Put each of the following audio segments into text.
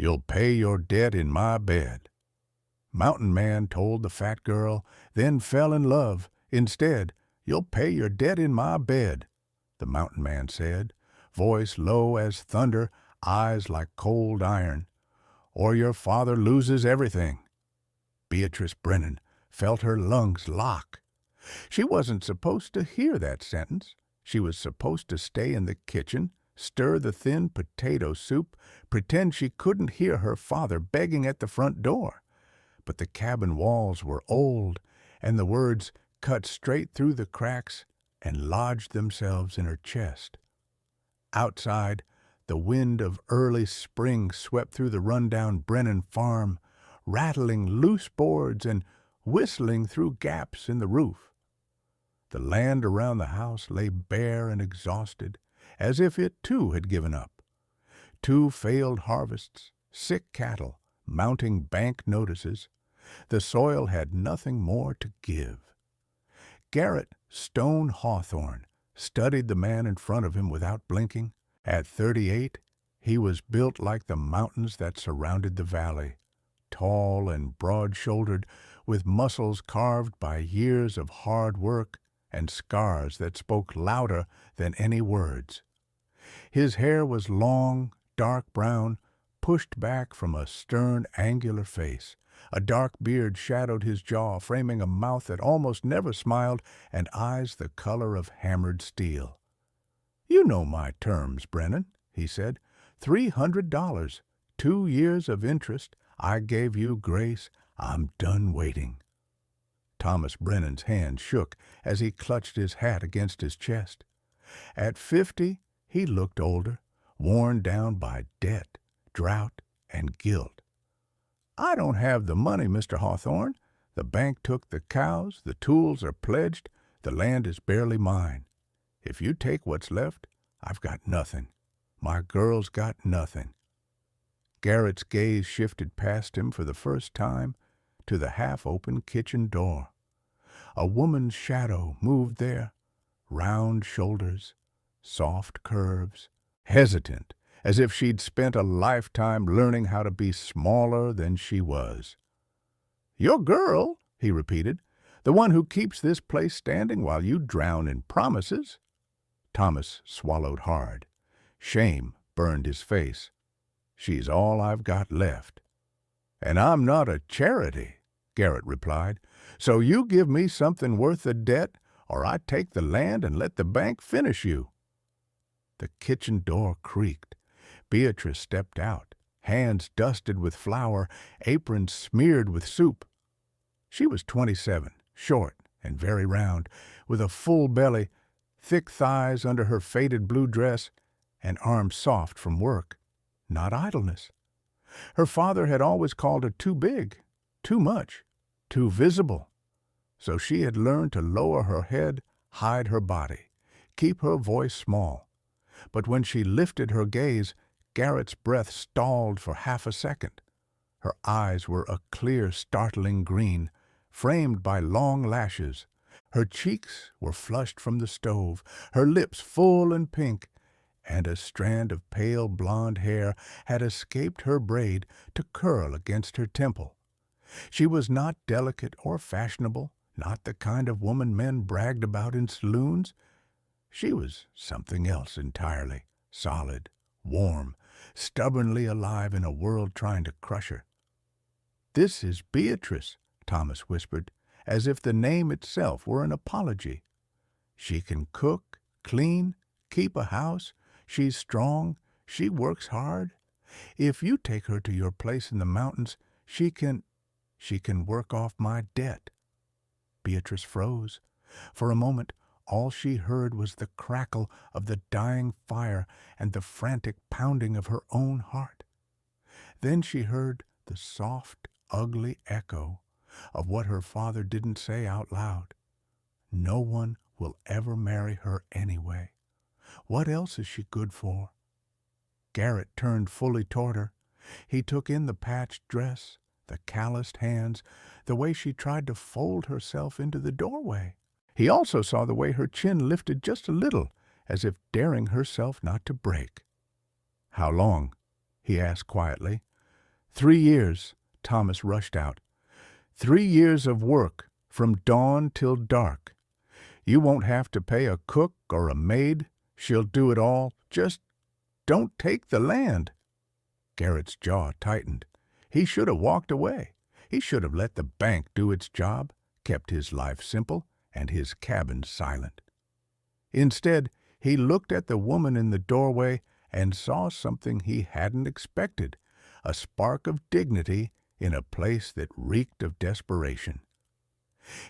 You'll pay your debt in my bed. Mountain Man told the fat girl, then fell in love. Instead, you'll pay your debt in my bed, the Mountain Man said, voice low as thunder, eyes like cold iron, or your father loses everything. Beatrice Brennan felt her lungs lock. She wasn't supposed to hear that sentence. She was supposed to stay in the kitchen, stir the thin potato soup, pretend she couldn't hear her father begging at the front door. But the cabin walls were old, and the words cut straight through the cracks and lodged themselves in her chest. Outside, the wind of early spring swept through the rundown Brennan farm, rattling loose boards and whistling through gaps in the roof. The land around the house lay bare and exhausted, as if it too had given up. 2 failed harvests, sick cattle, mounting bank notices. The soil had nothing more to give. Garrett Stone Hawthorne studied the man in front of him without blinking. At 38, he was built like the mountains that surrounded the valley, tall and broad-shouldered, with muscles carved by years of hard work and scars that spoke louder than any words. His hair was long, dark brown, pushed back from a stern, angular face. A dark beard shadowed his jaw, framing a mouth that almost never smiled and eyes the color of hammered steel. "You know my terms, Brennan," he said. $300, 2 years of interest. I gave you grace. I'm done waiting." Thomas Brennan's hand shook as he clutched his hat against his chest. At 50, he looked older, worn down by debt, drought, and guilt. "I don't have the money, Mr. Hawthorne. The bank took the cows, the tools are pledged, the land is barely mine. If you take what's left, I've got nothing. My girl's got nothing." Garrett's gaze shifted past him for the first time to the half-open kitchen door. A woman's shadow moved there, round shoulders, soft curves, hesitant, as if she'd spent a lifetime learning how to be smaller than she was. "Your girl," he repeated, "the one who keeps this place standing while you drown in promises." Thomas swallowed hard. Shame burned his face. "She's all I've got left." "And I'm not a charity," Garrett replied. "So you give me something worth the debt, or I take the land and let the bank finish you." The kitchen door creaked. Beatrice stepped out, hands dusted with flour, apron smeared with soup. She was 27, short and very round, with a full belly, thick thighs under her faded blue dress, and arms soft from work, not idleness. Her father had always called her too big, too much, too visible. So she had learned to lower her head, hide her body, keep her voice small. But when she lifted her gaze, Garrett's breath stalled for half a second. Her eyes were a clear, startling green, framed by long lashes. Her cheeks were flushed from the stove, her lips full and pink, and a strand of pale blonde hair had escaped her braid to curl against her temple. She was not delicate or fashionable, not the kind of woman men bragged about in saloons. She was something else entirely, solid, warm, stubbornly alive in a world trying to crush her. "This is Beatrice," Thomas whispered, as if the name itself were an apology. "She can cook, clean, keep a house. She's strong. She works hard. If you take her to your place in the mountains, she can work off my debt." Beatrice froze. For a moment, all she heard was the crackle of the dying fire and the frantic pounding of her own heart. Then she heard the soft, ugly echo of what her father didn't say out loud. "No one will ever marry her anyway. What else is she good for?" Garrett turned fully toward her. He took in the patched dress, the calloused hands, the way she tried to fold herself into the doorway. He also saw the way her chin lifted just a little, as if daring herself not to break. "How long?" he asked quietly. 3 years, Thomas rushed out. 3 years of work, from dawn till dark. You won't have to pay a cook or a maid. She'll do it all. Just don't take the land. Garrett's jaw tightened. He should have walked away. He should have let the bank do its job, kept his life simple and his cabin silent. Instead, he looked at the woman in the doorway and saw something he hadn't expected, a spark of dignity in a place that reeked of desperation.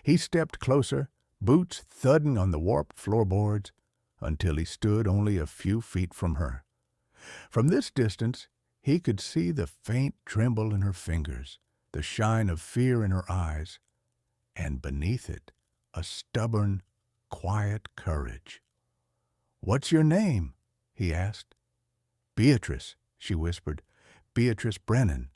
He stepped closer, boots thudding on the warped floorboards, until he stood only a few feet from her. From this distance, he could see the faint tremble in her fingers, the shine of fear in her eyes, and beneath it, a stubborn, quiet courage. "What's your name?" he asked. "Beatrice," she whispered. "Beatrice Brennan."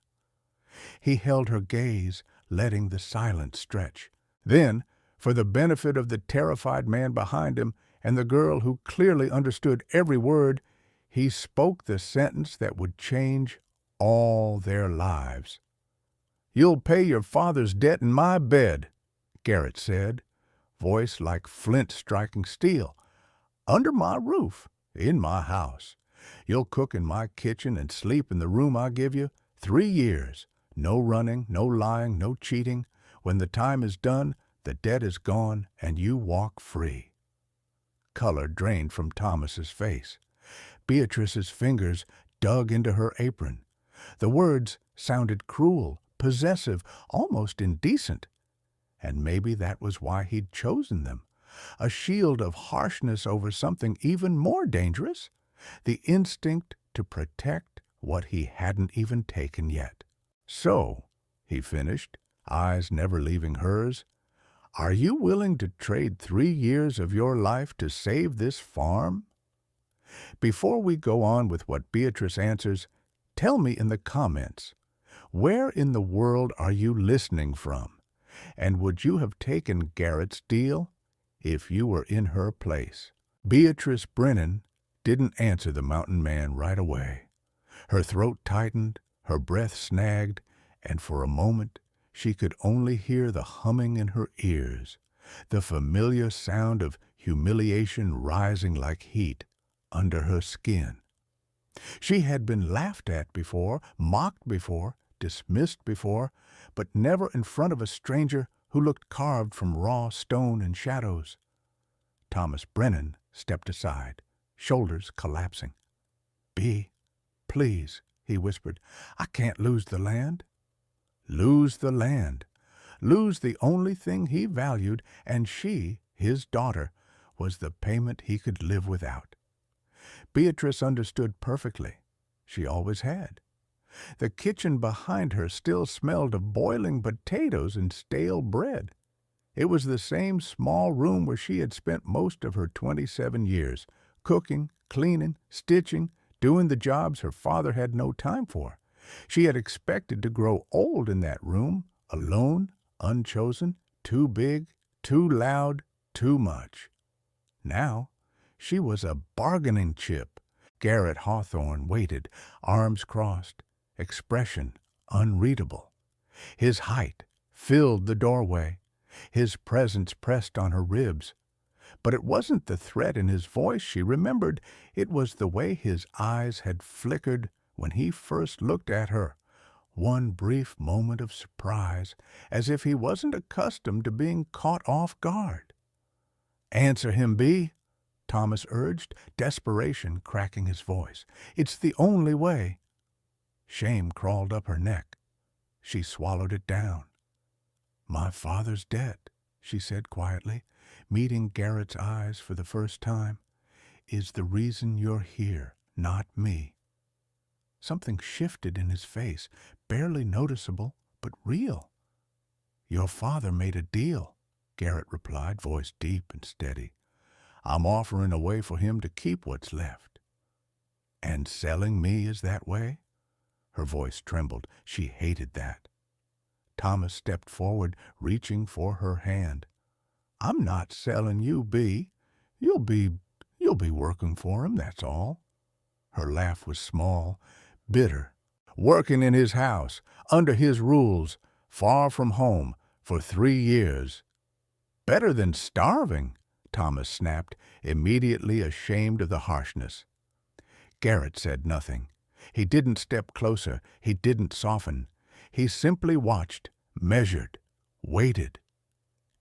He held her gaze, letting the silence stretch. Then, for the benefit of the terrified man behind him and the girl who clearly understood every word, he spoke the sentence that would change all their lives. "You'll pay your father's debt in my bed," Garrett said, voice like flint striking steel. "Under my roof, in my house. You'll cook in my kitchen and sleep in the room I give you. 3 years. No running, no lying, no cheating. When the time is done, the debt is gone, and you walk free." Color drained from Thomas's face. Beatrice's fingers dug into her apron. The words sounded cruel, possessive, almost indecent. And maybe that was why he'd chosen them. A shield of harshness over something even more dangerous, the instinct to protect what he hadn't even taken yet. "So," he finished, eyes never leaving hers, "are you willing to trade 3 years of your life to save this farm?" Before we go on with what Beatrice answers, tell me in the comments, where in the world are you listening from? And would you have taken Garrett's deal if you were in her place? Beatrice Brennan didn't answer the mountain man right away. Her throat tightened, her breath snagged, and for a moment she could only hear the humming in her ears, the familiar sound of humiliation rising like heat under her skin. She had been laughed at before, mocked before, dismissed before, but never in front of a stranger who looked carved from raw stone and shadows. Thomas Brennan stepped aside, shoulders collapsing. "Bee, please," he whispered, "I can't lose the land." Lose the land. Lose the only thing he valued, and she, his daughter, was the payment he could live without. Beatrice understood perfectly. She always had. The kitchen behind her still smelled of boiling potatoes and stale bread. It was the same small room where she had spent most of her 27 years, cooking, cleaning, stitching, doing the jobs her father had no time for. She had expected to grow old in that room, alone, unchosen, too big, too loud, too much. Now, she was a bargaining chip. Garrett Hawthorne waited, arms crossed, expression unreadable. His height filled the doorway. His presence pressed on her ribs. But it wasn't the threat in his voice she remembered. It was the way his eyes had flickered when he first looked at her. One brief moment of surprise, as if he wasn't accustomed to being caught off guard. "Answer him, Bee," Thomas urged, desperation cracking his voice. "It's the only way." Shame crawled up her neck. She swallowed it down. "My father's debt," she said quietly, meeting Garrett's eyes for the first time, "is the reason you're here, not me." Something shifted in his face, barely noticeable, but real. "Your father made a deal," Garrett replied, voice deep and steady. "I'm offering a way for him to keep what's left." "And selling me is that way?" Her voice trembled. She hated that. Thomas stepped forward, reaching for her hand. "I'm not selling you, Bee. You'll be working for him, that's all." Her laugh was small, bitter, working in his house, under his rules, far from home, for 3 years. Better than starving, Thomas snapped, immediately ashamed of the harshness. Garrett said nothing. He didn't step closer. He didn't soften. He simply watched, measured, waited.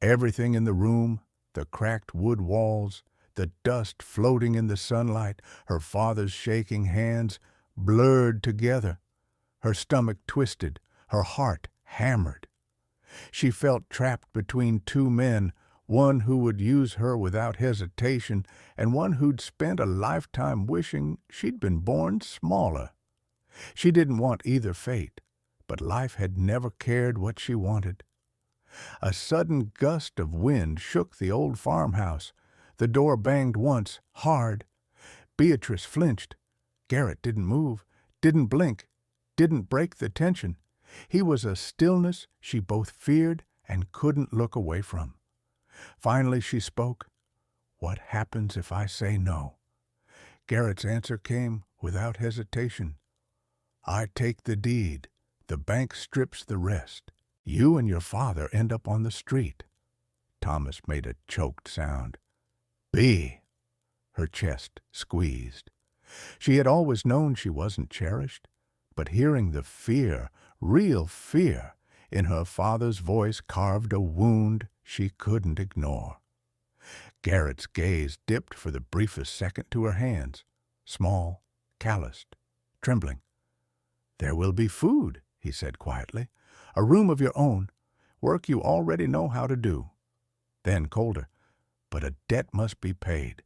Everything in the room, the cracked wood walls, the dust floating in the sunlight, her father's shaking hands, blurred together. Her stomach twisted, her heart hammered. She felt trapped between two men, one who would use her without hesitation and one who'd spent a lifetime wishing she'd been born smaller. She didn't want either fate, but life had never cared what she wanted. A sudden gust of wind shook the old farmhouse. The door banged once, hard. Beatrice flinched. Garrett didn't move, didn't blink, didn't break the tension. He was a stillness she both feared and couldn't look away from. Finally she spoke. "What happens if I say no?" Garrett's answer came without hesitation. "I take the deed. The bank strips the rest. You and your father end up on the street." Thomas made a choked sound. "B." Her chest squeezed. She had always known she wasn't cherished, but hearing the fear, real fear, in her father's voice carved a wound she couldn't ignore. Garrett's gaze dipped for the briefest second to her hands, small, calloused, trembling. "There will be food," he said quietly. "A room of your own, work you already know how to do." Then, colder, "But a debt must be paid."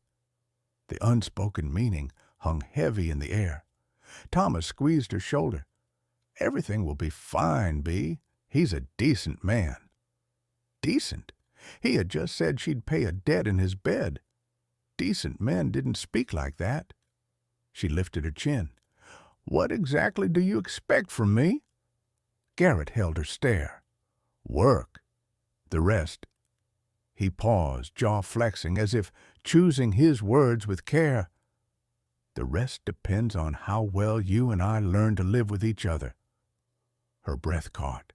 The unspoken meaning hung heavy in the air. Thomas squeezed her shoulder. "Everything will be fine, Bee. He's a decent man." Decent? He had just said she'd pay a debt in his bed. Decent men didn't speak like that. She lifted her chin. "What exactly do you expect from me?" Garrett held her stare. "Work. The rest." He paused, jaw flexing, as if choosing his words with care. "The rest depends on how well you and I learn to live with each other." Her breath caught.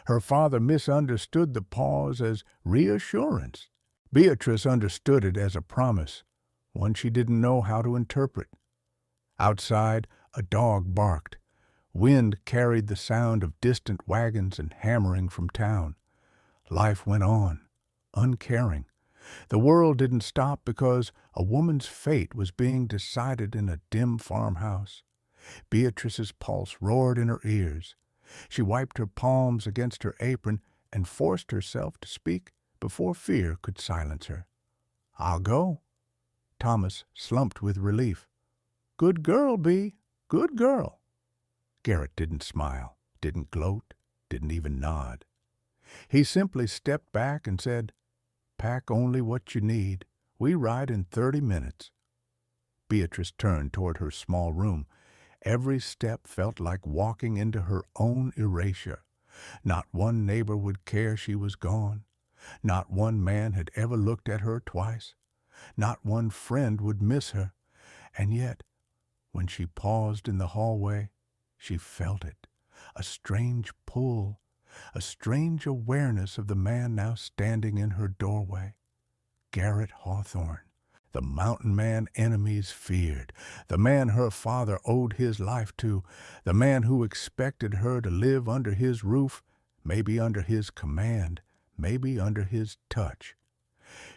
Her father misunderstood the pause as reassurance. Beatrice understood it as a promise, one she didn't know how to interpret. Outside, a dog barked. Wind carried the sound of distant wagons and hammering from town. Life went on, uncaring. The world didn't stop because a woman's fate was being decided in a dim farmhouse. Beatrice's pulse roared in her ears. She wiped her palms against her apron and forced herself to speak before fear could silence her. "I'll go." Thomas slumped with relief. "Good girl, Bee. Good girl." Garrett didn't smile, didn't gloat, didn't even nod. He simply stepped back and said, "Pack only what you need. We ride in 30 minutes." Beatrice turned toward her small room. Every step felt like walking into her own erasure. Not one neighbor would care she was gone. Not one man had ever looked at her twice. Not one friend would miss her. And yet, when she paused in the hallway, she felt it, a strange pull, a strange awareness of the man now standing in her doorway. Garrett Hawthorne, the mountain man enemies feared, the man her father owed his life to, the man who expected her to live under his roof, maybe under his command, maybe under his touch.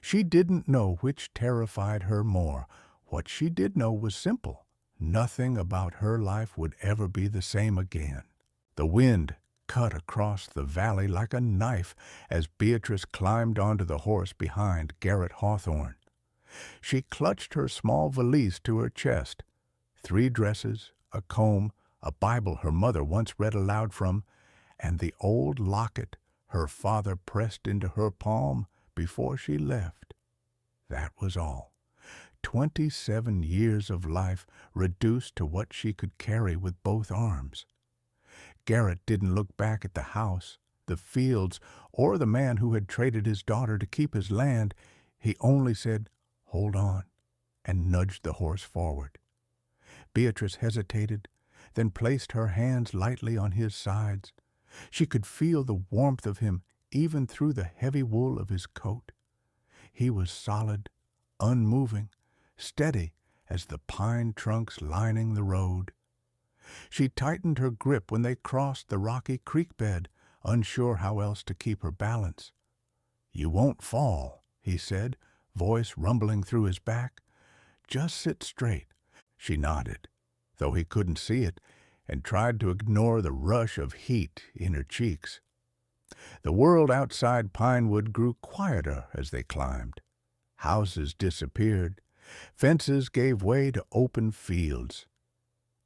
She didn't know which terrified her more. What she did know was simple. Nothing about her life would ever be the same again. The wind cut across the valley like a knife as Beatrice climbed onto the horse behind Garrett Hawthorne. She clutched her small valise to her chest. 3 dresses, a comb, a Bible her mother once read aloud from, and the old locket her father pressed into her palm before she left. That was all. 27 years of life reduced to what she could carry with both arms. Garrett didn't look back at the house, the fields, or the man who had traded his daughter to keep his land. He only said, "Hold on," and nudged the horse forward. Beatrice hesitated, then placed her hands lightly on his sides. She could feel the warmth of him even through the heavy wool of his coat. He was solid, unmoving, steady as the pine trunks lining the road. She tightened her grip when they crossed the rocky creek bed, unsure how else to keep her balance. "You won't fall," he said, voice rumbling through his back. "Just sit straight." She nodded, though he couldn't see it, and tried to ignore the rush of heat in her cheeks. The world outside Pinewood grew quieter as they climbed. Houses disappeared. Fences gave way to open fields.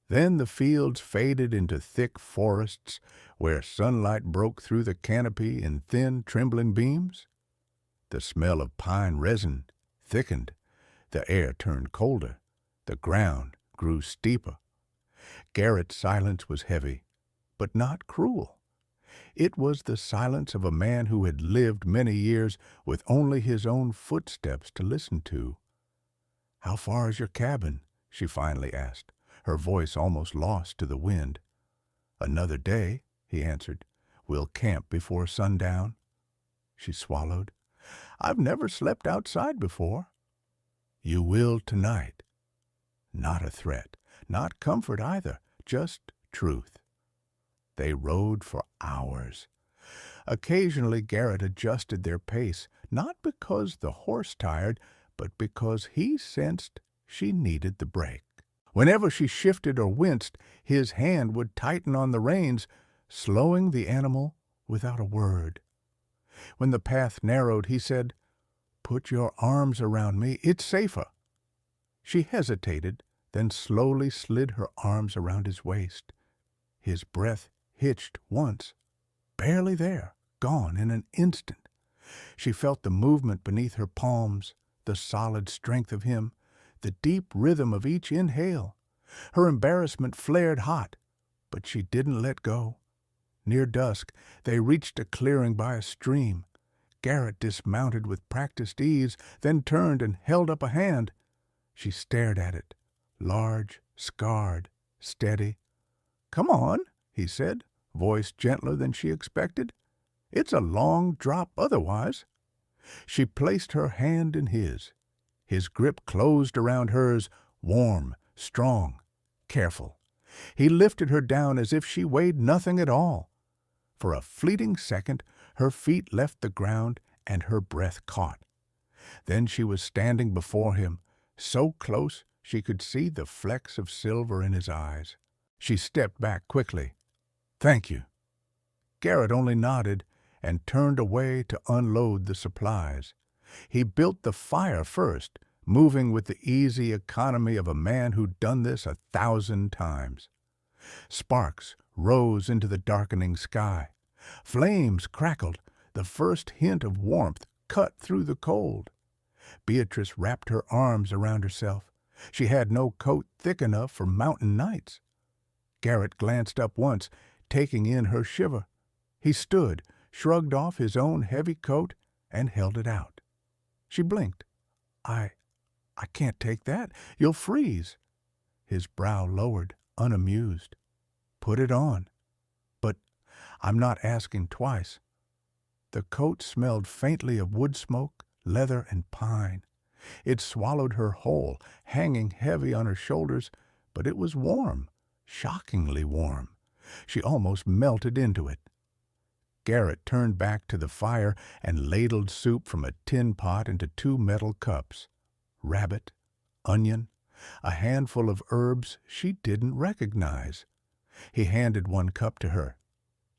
Then the fields faded into thick forests where sunlight broke through the canopy in thin, trembling beams. The smell of pine resin thickened. The air turned colder. The ground grew steeper. Garrett's silence was heavy, but not cruel. It was the silence of a man who had lived many years with only his own footsteps to listen to. "How far is your cabin?" she finally asked, her voice almost lost to the wind. "Another day," he answered. "We'll camp before sundown." She swallowed. "I've never slept outside before." "You will tonight." Not a threat, not comfort either, just truth. They rode for hours. Occasionally Garrett adjusted their pace, not because the horse tired, but because he sensed she needed the break. Whenever she shifted or winced, his hand would tighten on the reins, slowing the animal without a word. When the path narrowed, he said, "Put your arms around me, it's safer." She hesitated, then slowly slid her arms around his waist. His breath hitched once, barely there, gone in an instant. She felt the movement beneath her palms, the solid strength of him, the deep rhythm of each inhale. Her embarrassment flared hot, but she didn't let go. Near dusk, they reached a clearing by a stream. Garrett dismounted with practiced ease, then turned and held up a hand. She stared at it, large, scarred, steady. "Come on," he said, voice gentler than she expected. "It's a long drop otherwise." She placed her hand in his. His grip closed around hers, warm, strong, careful. He lifted her down as if she weighed nothing at all. For a fleeting second, her feet left the ground and her breath caught. Then she was standing before him, so close she could see the flecks of silver in his eyes. She stepped back quickly. "Thank you." Garrett only nodded and turned away to unload the supplies. He built the fire first, moving with the easy economy of a man who'd done this 1,000 times. Sparks rose into the darkening sky. Flames crackled, the first hint of warmth cut through the cold. Beatrice wrapped her arms around herself. She had no coat thick enough for mountain nights. Garrett glanced up once, taking in her shiver. He stood, shrugged off his own heavy coat, and held it out. She blinked. I can't take that. You'll freeze." His brow lowered, unamused. "Put it on." "But I'm not asking twice." The coat smelled faintly of wood smoke, leather, and pine. It swallowed her whole, hanging heavy on her shoulders, but it was warm, shockingly warm. She almost melted into it. Garrett turned back to the fire and ladled soup from a tin pot into 2 metal cups. Rabbit, onion, a handful of herbs she didn't recognize. He handed 1 cup to her.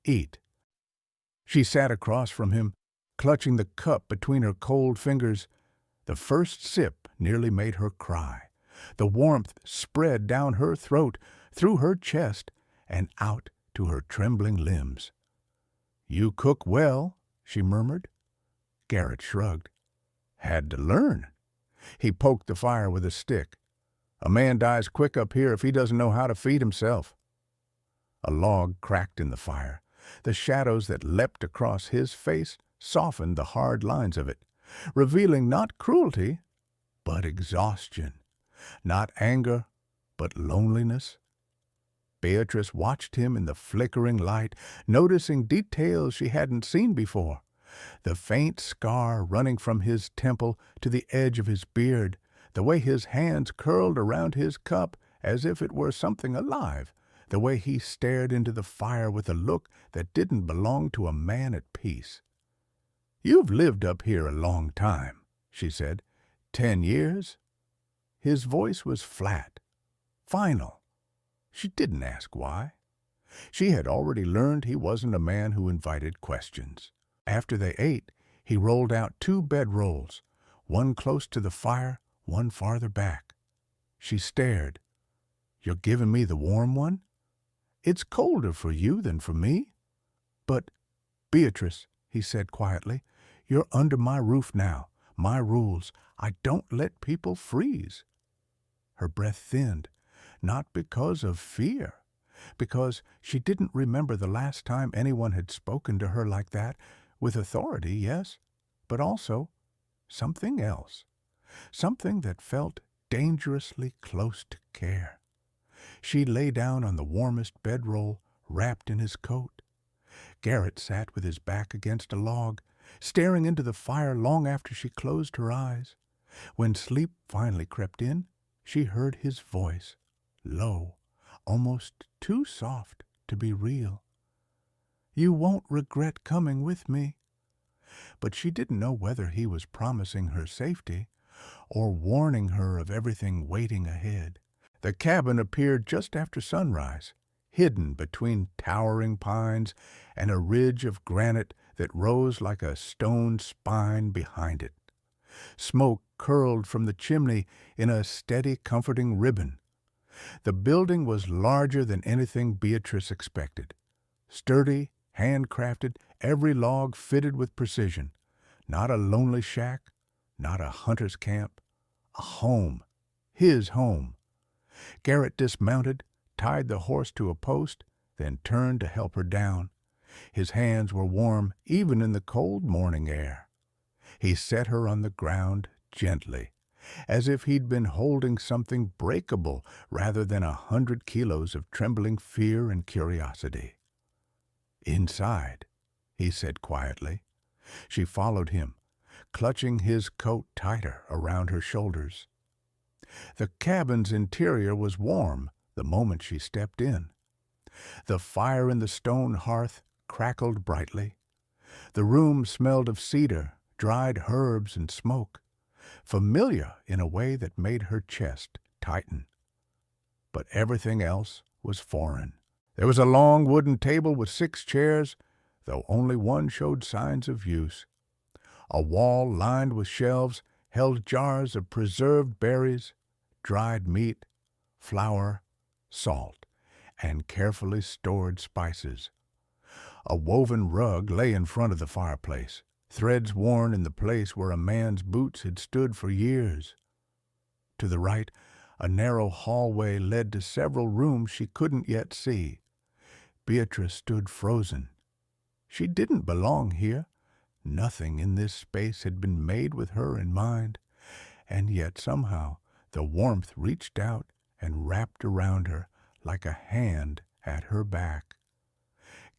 "Eat." She sat across from him, clutching the cup between her cold fingers. The first sip nearly made her cry. The warmth spread down her throat, through her chest, and out to her trembling limbs. "You cook well," she murmured. Garrett shrugged. "Had to learn." He poked the fire with a stick. "A man dies quick up here if he doesn't know how to feed himself." A log cracked in the fire. The shadows that leapt across his face softened the hard lines of it, revealing not cruelty, but exhaustion. Not anger, but loneliness. Beatrice watched him in the flickering light, noticing details she hadn't seen before. The faint scar running from his temple to the edge of his beard, the way his hands curled around his cup as if it were something alive, the way he stared into the fire with a look that didn't belong to a man at peace. "You've lived up here a long time," she said. 10 years? His voice was flat, final. She didn't ask why. She had already learned he wasn't a man who invited questions. After they ate, he rolled out 2 bedrolls, one close to the fire, one farther back. She stared. "You're giving me the warm one? It's colder for you than for me." "But, Beatrice," he said quietly, "you're under my roof now, my rules. I don't let people freeze." Her breath thinned, not because of fear, because she didn't remember the last time anyone had spoken to her like that, with authority, yes, but also something else, something that felt dangerously close to care. She lay down on the warmest bedroll, wrapped in his coat. Garrett sat with his back against a log, staring into the fire long after she closed her eyes. When sleep finally crept in, she heard his voice, low, almost too soft to be real. "You won't regret coming with me." But she didn't know whether he was promising her safety or warning her of everything waiting ahead. The cabin appeared just after sunrise, hidden between towering pines and a ridge of granite that rose like a stone spine behind it. Smoke curled from the chimney in a steady, comforting ribbon. The building was larger than anything Beatrice expected. Sturdy, handcrafted, every log fitted with precision. Not a lonely shack, not a hunter's camp. A home, his home. Garrett dismounted, tied the horse to a post, then turned to help her down. His hands were warm even in the cold morning air. He set her on the ground gently, as if he'd been holding something breakable rather than 100 kilos of trembling fear and curiosity. "Inside," he said quietly. She followed him, clutching his coat tighter around her shoulders. The cabin's interior was warm the moment she stepped in. The fire in the stone hearth crackled brightly. The room smelled of cedar, dried herbs, and smoke, familiar in a way that made her chest tighten. But everything else was foreign. There was a long wooden table with 6 chairs, though only one showed signs of use. A wall lined with shelves held jars of preserved berries, dried meat, flour, salt, and carefully stored spices. A woven rug lay in front of the fireplace, threads worn in the place where a man's boots had stood for years. To the right, a narrow hallway led to several rooms she couldn't yet see. Beatrice stood frozen. She didn't belong here. Nothing in this space had been made with her in mind, and yet somehow the warmth reached out and wrapped around her like a hand at her back.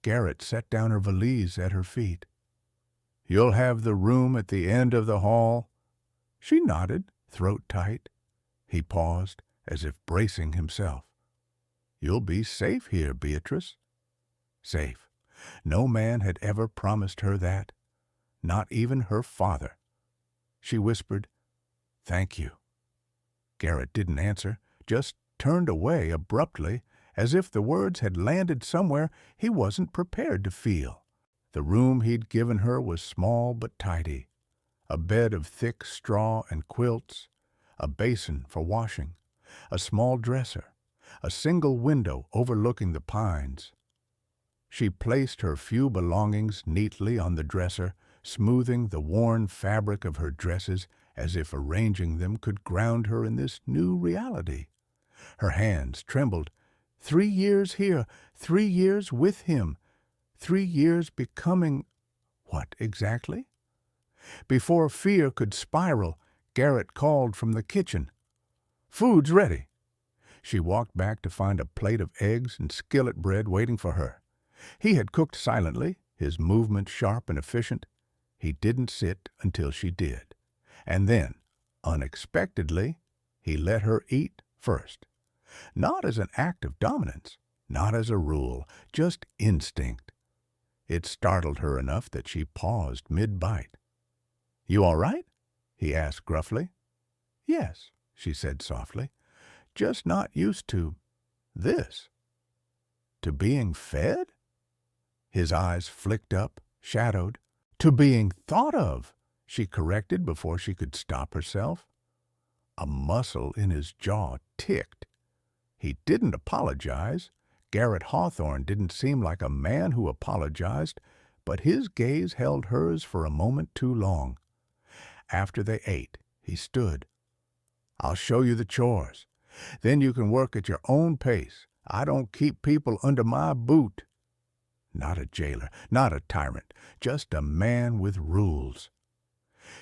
Garrett set down her valise at her feet. "You'll have the room at the end of the hall?" She nodded, throat tight. He paused, as if bracing himself. "You'll be safe here, Beatrice." Safe. No man had ever promised her that, not even her father. She whispered, "Thank you." Garrett didn't answer, just turned away abruptly, as if the words had landed somewhere he wasn't prepared to feel. The room he'd given her was small but tidy. A bed of thick straw and quilts, a basin for washing, a small dresser, a single window overlooking the pines. She placed her few belongings neatly on the dresser, smoothing the worn fabric of her dresses as if arranging them could ground her in this new reality. Her hands trembled. 3 years here, 3 years with him, 3 years becoming what exactly? Before fear could spiral, Garrett called from the kitchen. "Food's ready." She walked back to find a plate of eggs and skillet bread waiting for her. He had cooked silently, his movements sharp and efficient. He didn't sit until she did. And then, unexpectedly, he let her eat first. Not as an act of dominance, not as a rule, just instinct. It startled her enough that she paused mid-bite. "You all right?" he asked gruffly. "Yes," she said softly. "Just not used to this." "To being fed?" His eyes flicked up, shadowed. "To being thought of," she corrected before she could stop herself. A muscle in his jaw ticked. He didn't apologize. Garrett Hawthorne didn't seem like a man who apologized, but his gaze held hers for a moment too long. After they ate, he stood. "I'll show you the chores. Then you can work at your own pace. I don't keep people under my boot." Not a jailer, not a tyrant, just a man with rules.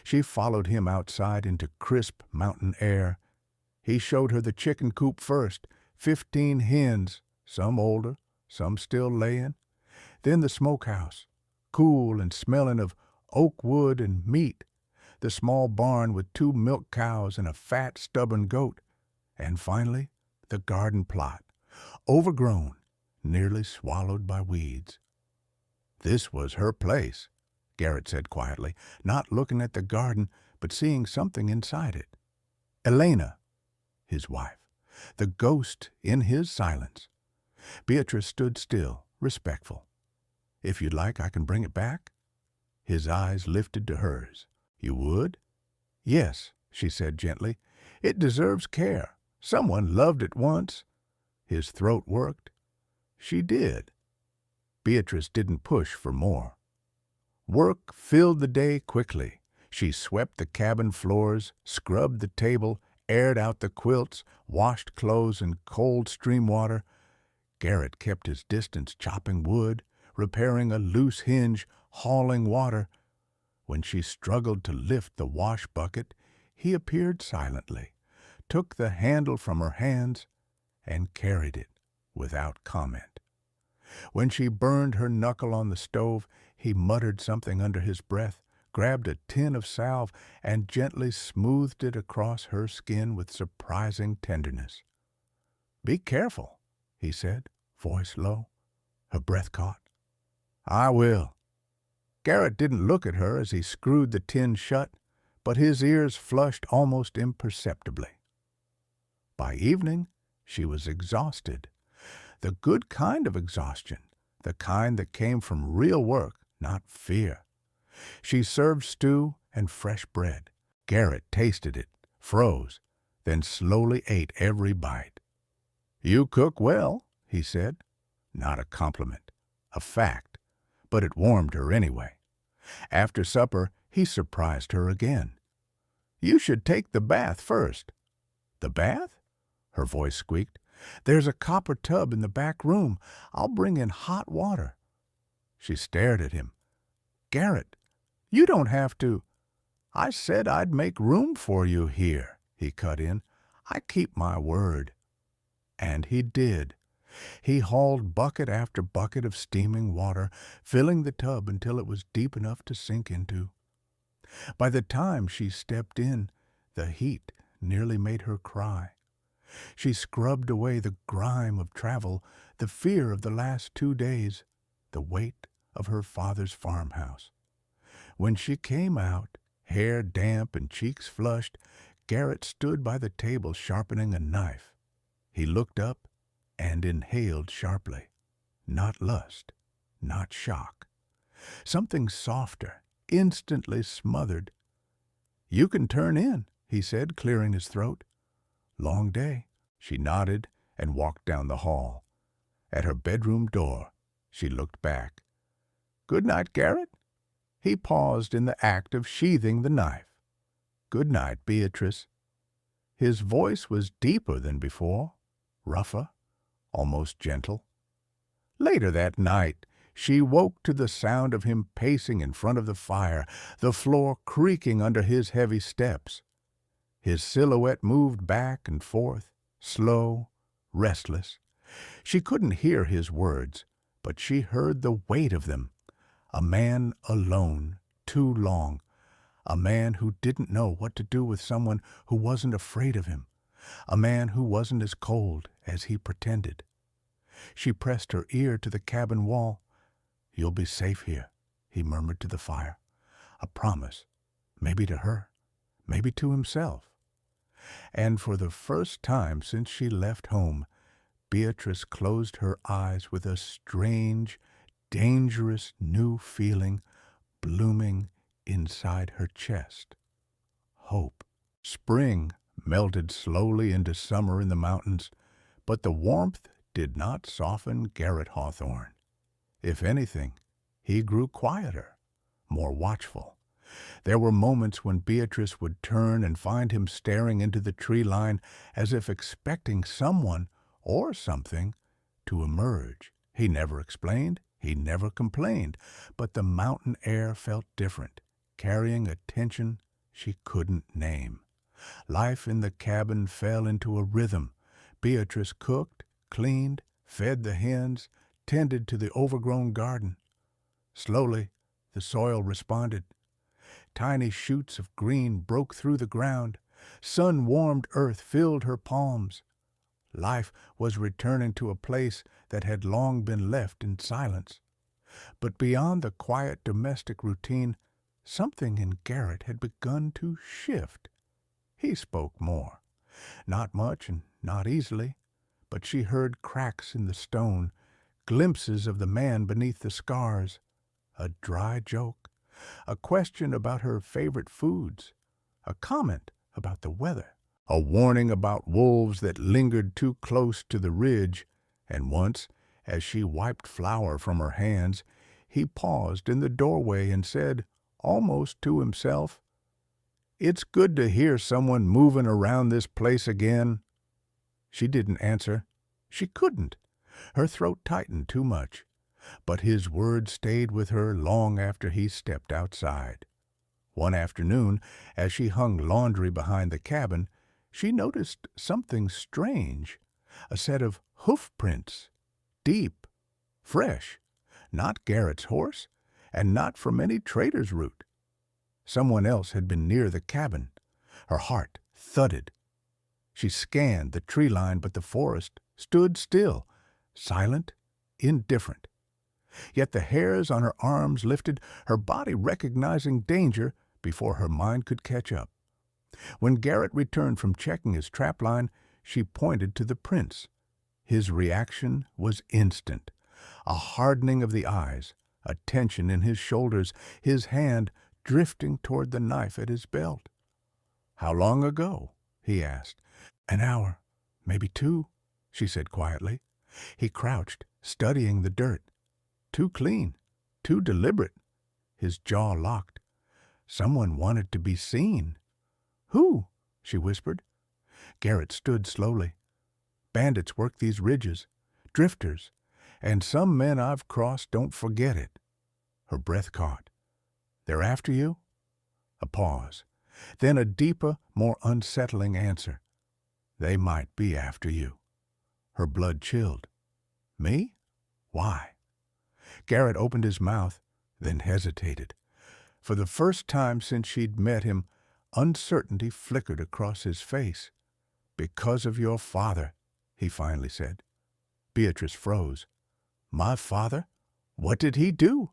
She followed him outside into crisp mountain air. He showed her the chicken coop first, 15 hens, some older, some still laying. Then the smokehouse, cool and smelling of oak wood and meat. The small barn with 2 milk cows and a fat, stubborn goat. And finally, the garden plot, overgrown, nearly swallowed by weeds. This was her place, Garrett said quietly, not looking at the garden, but seeing something inside it. Elena, his wife, the ghost in his silence. Beatrice stood still, respectful. "If you'd like, I can bring it back." His eyes lifted to hers. "You would?" "Yes," she said gently. "It deserves care. Someone loved it once." His throat worked. She did. Beatrice didn't push for more. Work filled the day quickly. She swept the cabin floors, scrubbed the table, aired out the quilts, washed clothes in cold stream water. Garrett kept his distance, chopping wood, repairing a loose hinge, hauling water. When she struggled to lift the wash bucket, he appeared silently, took the handle from her hands, and carried it without comment. When she burned her knuckle on the stove, he muttered something under his breath, grabbed a tin of salve, and gently smoothed it across her skin with surprising tenderness. "Be careful," he said, voice low. Her breath caught. "I will." Garrett didn't look at her as he screwed the tin shut, but his ears flushed almost imperceptibly. By evening, she was exhausted. The good kind of exhaustion, the kind that came from real work, not fear. She served stew and fresh bread. Garrett tasted it, froze, then slowly ate every bite. "You cook well," he said. Not a compliment, a fact, but it warmed her anyway. After supper, he surprised her again. "You should take the bath first." "The bath?" Her voice squeaked. "There's a copper tub in the back room. I'll bring in hot water." She stared at him. "Garrett, you don't have to." "I said I'd make room for you here," he cut in. "I keep my word." And he did. He hauled bucket after bucket of steaming water, filling the tub until it was deep enough to sink into. By the time she stepped in, the heat nearly made her cry. She scrubbed away the grime of travel, the fear of the last 2 days, the weight of her father's farmhouse. When she came out, hair damp and cheeks flushed, Garrett stood by the table sharpening a knife. He looked up and inhaled sharply. Not lust, not shock. Something softer, instantly smothered. "You can turn in," he said, clearing his throat. "Long day." She nodded and walked down the hall. At her bedroom door, she looked back. "Good night, Garrett." He paused in the act of sheathing the knife. "Good night, Beatrice." His voice was deeper than before, rougher, almost gentle. Later that night, she woke to the sound of him pacing in front of the fire, the floor creaking under his heavy steps. His silhouette moved back and forth, slow, restless. She couldn't hear his words, but she heard the weight of them. A man alone, too long. A man who didn't know what to do with someone who wasn't afraid of him. A man who wasn't as cold as he pretended. She pressed her ear to the cabin wall. "You'll be safe here," he murmured to the fire. A promise, maybe to her, maybe to himself. And for the first time since she left home, Beatrice closed her eyes with a strange, dangerous new feeling blooming inside her chest. Hope. Spring melted slowly into summer in the mountains, but the warmth did not soften Garrett Hawthorne. If anything, he grew quieter, more watchful. There were moments when Beatrice would turn and find him staring into the tree line as if expecting someone or something to emerge. He never explained, he never complained, but the mountain air felt different, carrying a tension she couldn't name. Life in the cabin fell into a rhythm. Beatrice cooked, cleaned, fed the hens, tended to the overgrown garden. Slowly, the soil responded. Tiny shoots of green broke through the ground. Sun-warmed earth filled her palms. Life was returning to a place that had long been left in silence. But beyond the quiet domestic routine, something in Garrett had begun to shift. He spoke more. Not much and not easily, but she heard cracks in the stone, glimpses of the man beneath the scars, a dry joke, a question about her favorite foods, a comment about the weather, a warning about wolves that lingered too close to the ridge, and once, as she wiped flour from her hands, he paused in the doorway and said, almost to himself, "It's good to hear someone moving around this place again." She didn't answer. She couldn't. Her throat tightened too much. But his words stayed with her long after he stepped outside. One afternoon, as she hung laundry behind the cabin, she noticed something strange. A set of hoof prints, deep, fresh, not Garrett's horse, and not from any trader's route. Someone else had been near the cabin. Her heart thudded. She scanned the tree line, but the forest stood still, silent, indifferent. Yet the hairs on her arms lifted, her body recognizing danger before her mind could catch up. When Garrett returned from checking his trapline, she pointed to the prints. His reaction was instant. A hardening of the eyes, a tension in his shoulders, his hand drifting toward the knife at his belt. "How long ago?" he asked. "An hour, maybe 2, she said quietly. He crouched, studying the dirt. Too clean, too deliberate. His jaw locked. Someone wanted to be seen. "Who?" she whispered. Garrett stood slowly. "Bandits work these ridges, drifters, and some men I've crossed don't forget it." Her breath caught. "They're after you?" A pause. Then a deeper, more unsettling answer. "They might be after you." Her blood chilled. "Me? Why?" Garrett opened his mouth, then hesitated. For the first time since she'd met him, uncertainty flickered across his face. "Because of your father," he finally said. Beatrice froze. "My father? What did he do?"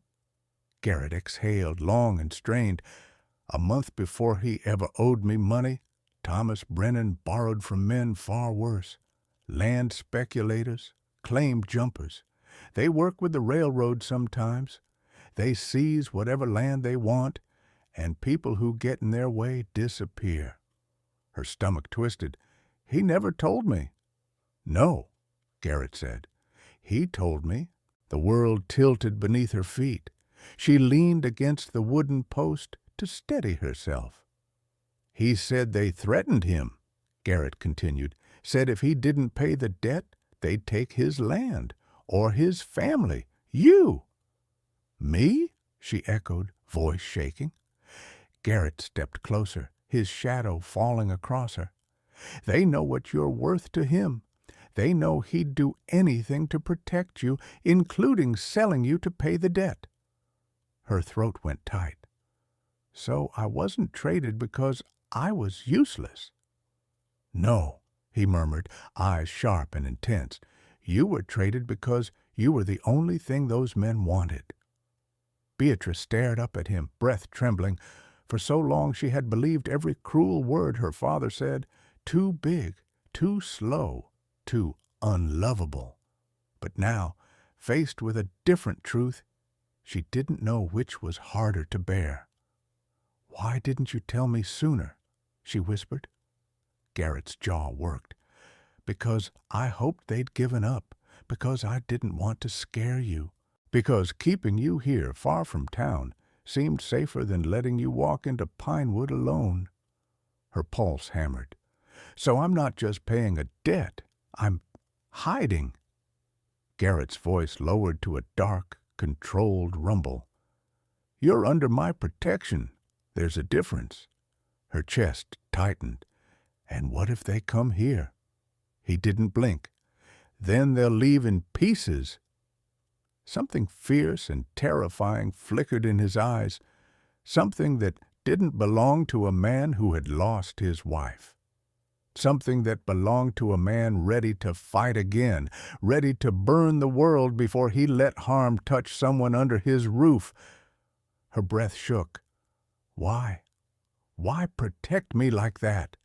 Garrett exhaled, long and strained. "A month before he ever owed me money, Thomas Brennan borrowed from men far worse. Land speculators, claim jumpers. They work with the railroad sometimes. They seize whatever land they want, and people who get in their way disappear." Her stomach twisted. "He never told me." "No," Garrett said. "He told me." The world tilted beneath her feet. She leaned against the wooden post to steady herself. "He said they threatened him," Garrett continued. "Said if he didn't pay the debt, they'd take his land, or his family. You!" "Me?" she echoed, voice shaking. Garrett stepped closer, his shadow falling across her. "They know what you're worth to him. They know he'd do anything to protect you, including selling you to pay the debt." Her throat went tight. "So I wasn't traded because I was useless?" "No," he murmured, eyes sharp and intense. "You were traded because you were the only thing those men wanted." Beatrice stared up at him, breath trembling. For so long she had believed every cruel word her father said, too big, too slow, too unlovable. But now, faced with a different truth, she didn't know which was harder to bear. "Why didn't you tell me sooner?" she whispered. Garrett's jaw worked. "Because I hoped they'd given up, because I didn't want to scare you, because keeping you here far from town seemed safer than letting you walk into Pinewood alone." Her pulse hammered. "So I'm not just paying a debt, I'm hiding." Garrett's voice lowered to a dark, controlled rumble. "You're under my protection. There's a difference." Her chest tightened. "And what if they come here?" He didn't blink. "Then they'll leave in pieces." Something fierce and terrifying flickered in his eyes, something that didn't belong to a man who had lost his wife. Something that belonged to a man ready to fight again, ready to burn the world before he let harm touch someone under his roof. Her breath shook. Why? Why protect me like that?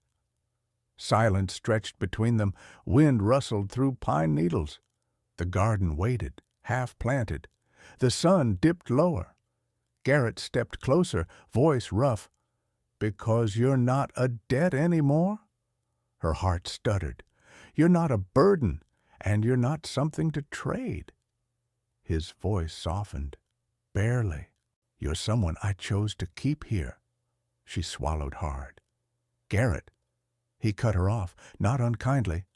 Silence stretched between them. Wind rustled through pine needles. The garden waited, half-planted. The sun dipped lower. Garrett stepped closer, voice rough. "Because you're not a debt anymore?" Her heart stuttered. "You're not a burden, and you're not something to trade." His voice softened. "Barely. You're someone I chose to keep here." She swallowed hard. "Garrett." He cut her off, not unkindly.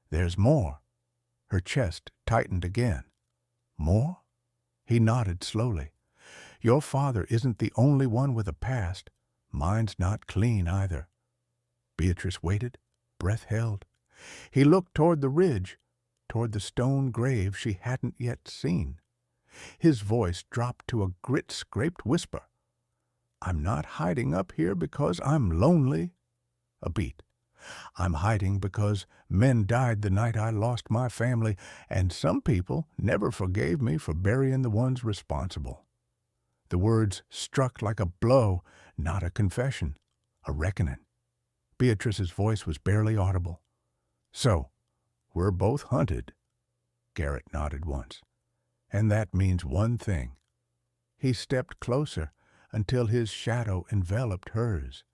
"There's more." Her chest tightened again. "More?" He nodded slowly. "Your father isn't the only one with a past. Mine's not clean either." Beatrice waited, breath held. He looked toward the ridge, toward the stone grave she hadn't yet seen. His voice dropped to a grit-scraped whisper. "I'm not hiding up here because I'm lonely." A beat. "I'm hiding because men died the night I lost my family, and some people never forgave me for burying the ones responsible." The words struck like a blow, not a confession, a reckoning. Beatrice's voice was barely audible. "So, we're both hunted." Garrett nodded once. "And that means one thing." He stepped closer until his shadow enveloped hers.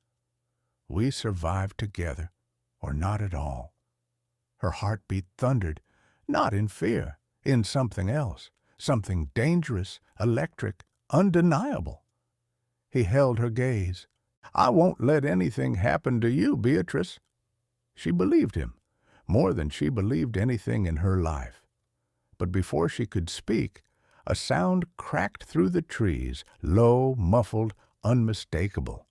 "We survived together, or not at all." Her heartbeat thundered, not in fear, in something else, something dangerous, electric, undeniable. He held her gaze. "I won't let anything happen to you, Beatrice." She believed him, more than she believed anything in her life. But before she could speak, a sound cracked through the trees, low, muffled, unmistakable.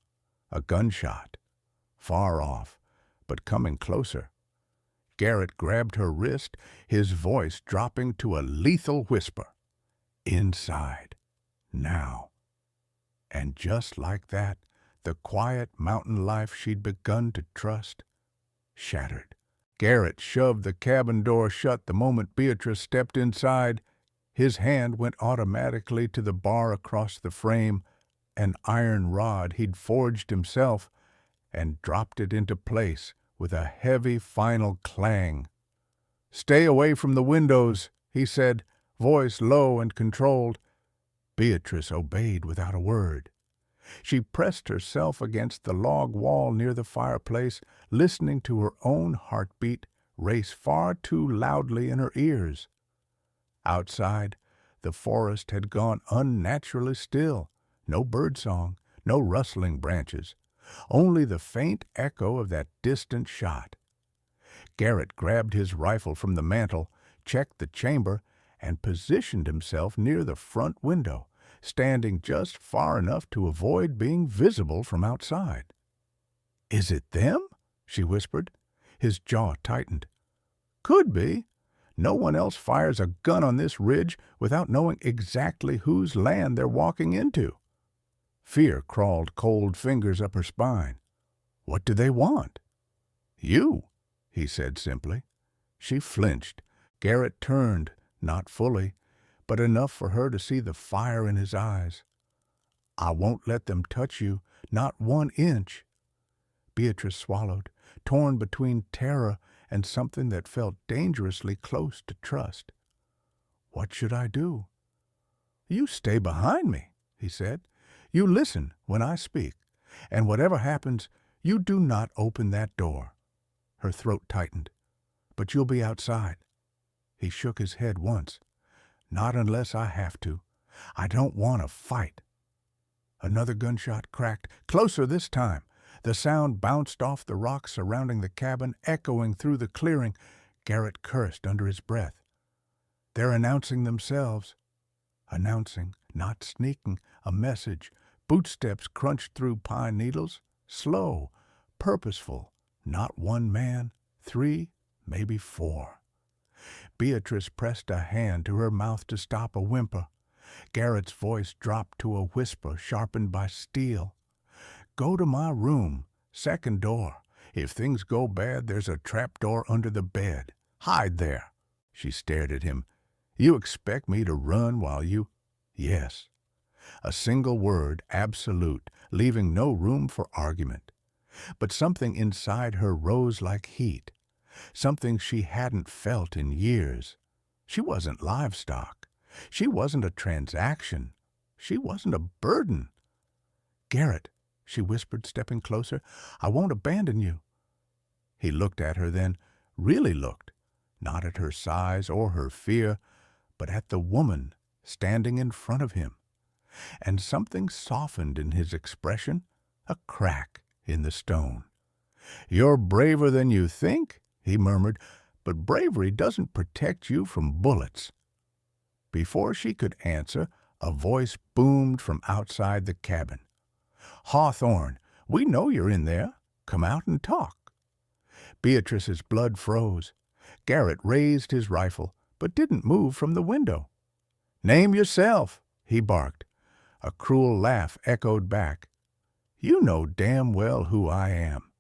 A gunshot. Far off, but coming closer. Garrett grabbed her wrist, his voice dropping to a lethal whisper. "Inside. Now." And just like that, the quiet mountain life she'd begun to trust shattered. Garrett shoved the cabin door shut the moment Beatrice stepped inside. His hand went automatically to the bar across the frame, an iron rod he'd forged himself, and dropped it into place with a heavy final clang. "Stay away from the windows," he said, voice low and controlled. Beatrice obeyed without a word. She pressed herself against the log wall near the fireplace, listening to her own heartbeat race far too loudly in her ears. Outside, the forest had gone unnaturally still. No birdsong, no rustling branches, only the faint echo of that distant shot. Garrett grabbed his rifle from the mantel, checked the chamber, and positioned himself near the front window, standing just far enough to avoid being visible from outside. "Is it them?" she whispered. His jaw tightened. Could be. No one else fires a gun on this ridge without knowing exactly whose land they're walking into. Fear crawled cold fingers up her spine. What do they want? You, he said simply. She flinched. Garrett turned, not fully, but enough for her to see the fire in his eyes. I won't let them touch you, not 1 inch. Beatrice swallowed, torn between terror and something that felt dangerously close to trust. What should I do? You stay behind me, he said. You listen when I speak, and whatever happens, you do not open that door. Her throat tightened. But you'll be outside. He shook his head once. Not unless I have to. I don't want to fight. Another gunshot cracked, closer this time. The sound bounced off the rocks surrounding the cabin, echoing through the clearing. Garrett cursed under his breath. They're announcing themselves. Announcing, not sneaking, a message. Bootsteps crunched through pine needles. Slow, purposeful. Not 1 man, 3, maybe 4. Beatrice pressed a hand to her mouth to stop a whimper. Garrett's voice dropped to a whisper sharpened by steel. Go to my room, 2nd door. If things go bad, there's a trap door under the bed. Hide there. She stared at him. You expect me to run while you... Yes. A single word, absolute, leaving no room for argument. But something inside her rose like heat. Something she hadn't felt in years. She wasn't livestock. She wasn't a transaction. She wasn't a burden. Garrett, she whispered, stepping closer, I won't abandon you. He looked at her then, really looked, not at her size or her fear, but at the woman standing in front of him. And something softened in his expression, a crack in the stone. You're braver than you think, he murmured, but bravery doesn't protect you from bullets. Before she could answer, a voice boomed from outside the cabin. Hawthorne, we know you're in there. Come out and talk. Beatrice's blood froze. Garrett raised his rifle, but didn't move from the window. Name yourself, he barked. A cruel laugh echoed back. You know damn well who I am.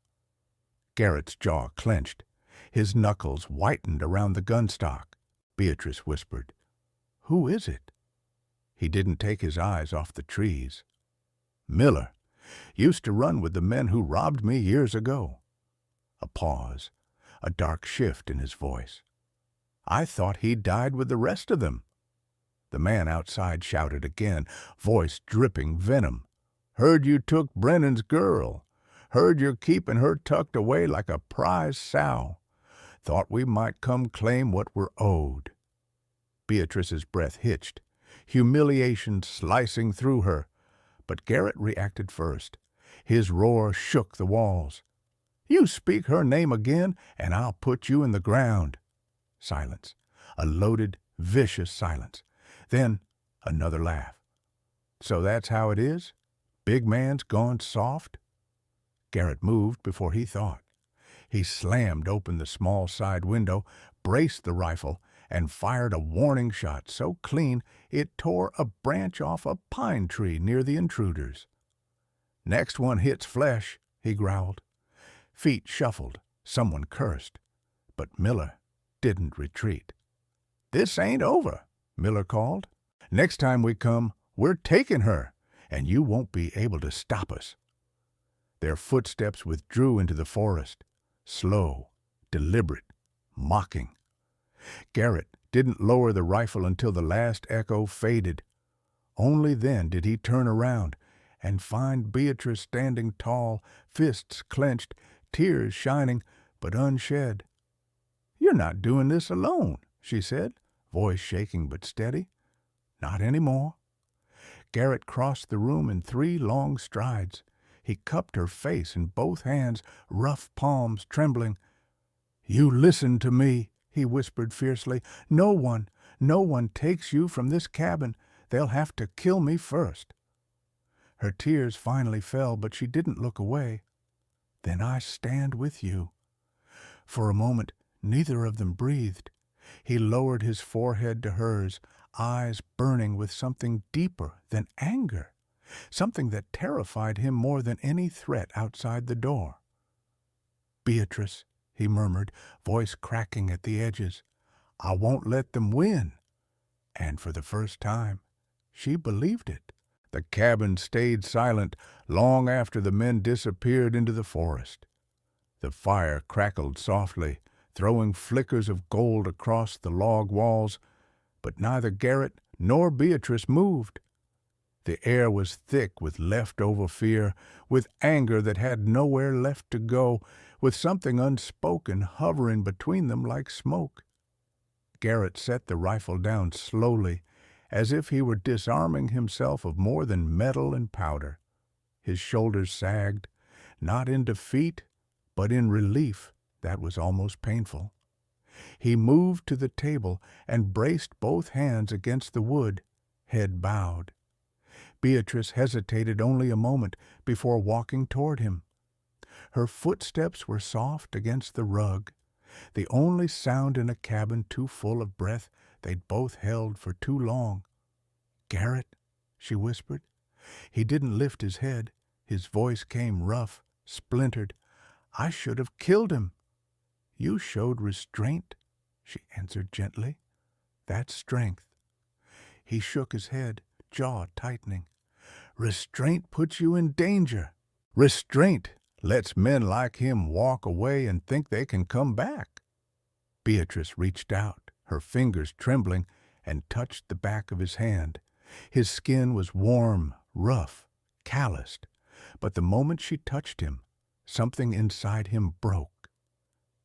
Garrett's jaw clenched. His knuckles whitened around the gunstock. Beatrice whispered, Who is it? He didn't take his eyes off the trees. Miller. Used to run with the men who robbed me years ago. A pause, a dark shift in his voice. I thought he died with the rest of them. The man outside shouted again, voice dripping venom. Heard you took Brennan's girl. Heard you're keeping her tucked away like a prize sow. Thought we might come claim what we're owed. Beatrice's breath hitched, humiliation slicing through her. But Garrett reacted first. His roar shook the walls. You speak her name again, and I'll put you in the ground. Silence. A loaded, vicious silence. Then another laugh. So that's how it is? Big man's gone soft? Garrett moved before he thought. He slammed open the small side window, braced the rifle, and fired a warning shot so clean it tore a branch off a pine tree near the intruders. Next one hits flesh, he growled. Feet shuffled, someone cursed, but Miller didn't retreat. This ain't over, Miller called. Next time we come, we're taking her, and you won't be able to stop us. Their footsteps withdrew into the forest, slow, deliberate, mocking. Garrett didn't lower the rifle until the last echo faded. Only then did he turn around and find Beatrice standing tall, fists clenched, tears shining, but unshed. You're not doing this alone, she said, voice shaking but steady. Not anymore. Garrett crossed the room in 3 long strides. He cupped her face in both hands, rough palms trembling. You listen to me, he whispered fiercely. No one takes you from this cabin. They'll have to kill me first. Her tears finally fell, but she didn't look away. Then I stand with you. For a moment, Neither of them breathed. He lowered his forehead to hers, eyes burning with something deeper than anger, something that terrified him more than any threat outside the door. "Beatrice," he murmured, voice cracking at the edges, "I won't let them win." And for the first time, she believed it. The cabin stayed silent long after the men disappeared into the forest. The fire crackled softly, throwing flickers of gold across the log walls, but neither Garrett nor Beatrice moved. The air was thick with leftover fear, with anger that had nowhere left to go, with something unspoken hovering between them like smoke. Garrett set the rifle down slowly, as if he were disarming himself of more than metal and powder. His shoulders sagged, not in defeat, but in relief that was almost painful. He moved to the table and braced both hands against the wood, head bowed. Beatrice hesitated only a moment before walking toward him. Her footsteps were soft against the rug, the only sound in a cabin too full of breath they'd both held for too long. "Garrett," she whispered. He didn't lift his head. His voice came rough, splintered. "I should have killed him." "You showed restraint," she answered gently. "That's strength." He shook his head, jaw tightening. "Restraint puts you in danger. Restraint lets men like him walk away and think they can come back." Beatrice reached out, her fingers trembling, and touched the back of his hand. His skin was warm, rough, calloused, but the moment she touched him, something inside him broke.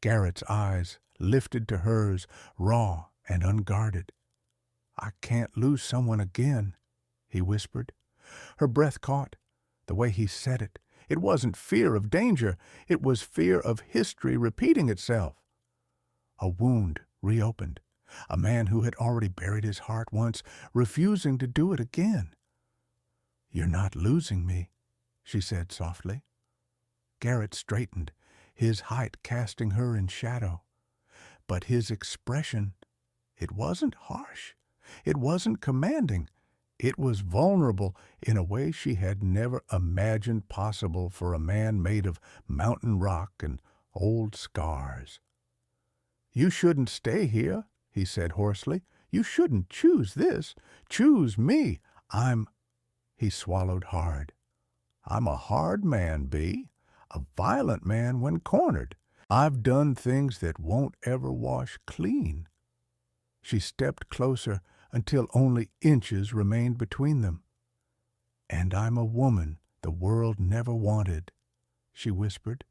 Garrett's eyes lifted to hers, raw and unguarded. "I can't lose someone again," he whispered. Her breath caught. The way he said it, it wasn't fear of danger, it was fear of history repeating itself. A wound reopened, a man who had already buried his heart once, refusing to do it again. "You're not losing me," she said softly. Garrett straightened, his height casting her in shadow. But his expression, it wasn't harsh, it wasn't commanding. It was vulnerable in a way she had never imagined possible for a man made of mountain rock and old scars. "You shouldn't stay here," he said hoarsely. "You shouldn't choose this. Choose me. He swallowed hard. "I'm a hard man, Bee, a violent man when cornered. I've done things that won't ever wash clean." She stepped closer until only inches remained between them. "And I'm a woman the world never wanted," she whispered.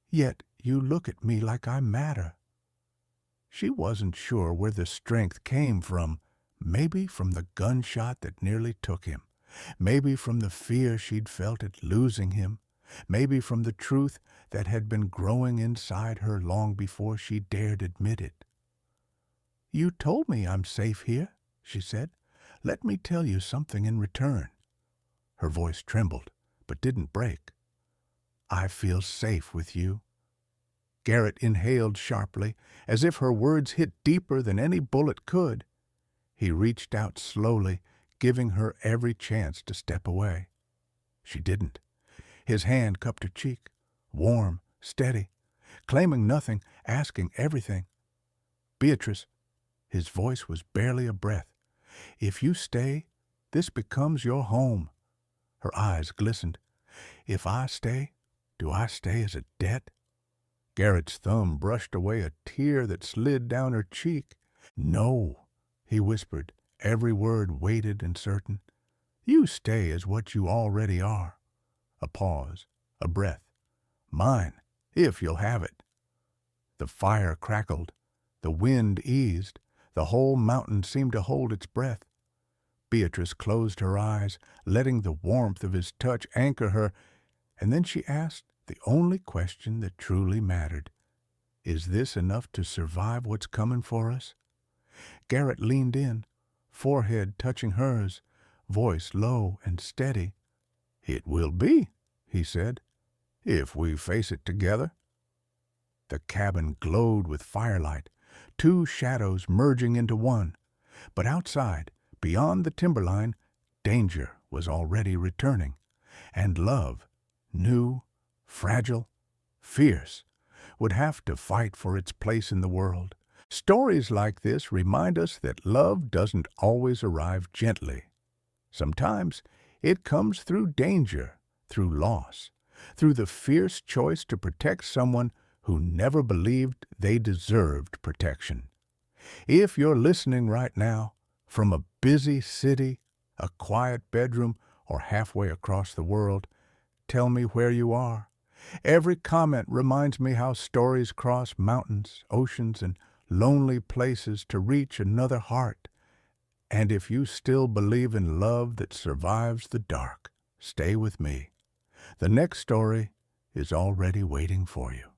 "Yet you look at me like I matter." She wasn't sure where the strength came from, maybe from the gunshot that nearly took him, maybe from the fear she'd felt at losing him, maybe from the truth that had been growing inside her long before she dared admit it. "You told me I'm safe here," she said. "Let me tell you something in return." Her voice trembled, but didn't break. "I feel safe with you." Garrett inhaled sharply, as if her words hit deeper than any bullet could. He reached out slowly, giving her every chance to step away. She didn't. His hand cupped her cheek, warm, steady, claiming nothing, asking everything. "Beatrice," his voice was barely a breath, "if you stay, this becomes your home." Her eyes glistened. "If I stay, do I stay as a debt?" Garrett's thumb brushed away a tear that slid down her cheek. "No," he whispered, every word weighted and certain. "You stay as what you already are." A pause, a breath. "Mine, if you'll have it." The fire crackled. The wind eased. The whole mountain seemed to hold its breath. Beatrice closed her eyes, letting the warmth of his touch anchor her, and then she asked the only question that truly mattered. "Is this enough to survive what's coming for us?" Garrett leaned in, forehead touching hers, voice low and steady. "It will be," he said, "if we face it together." The cabin glowed with firelight, two shadows merging into one. But outside, beyond the timberline, danger was already returning. And love, new, fragile, fierce, would have to fight for its place in the world. Stories like this remind us that love doesn't always arrive gently. Sometimes it comes through danger, through loss, through the fierce choice to protect someone who never believed they deserved protection. If you're listening right now, from a busy city, a quiet bedroom, or halfway across the world, tell me where you are. Every comment reminds me how stories cross mountains, oceans, and lonely places to reach another heart. And if you still believe in love that survives the dark, stay with me. The next story is already waiting for you.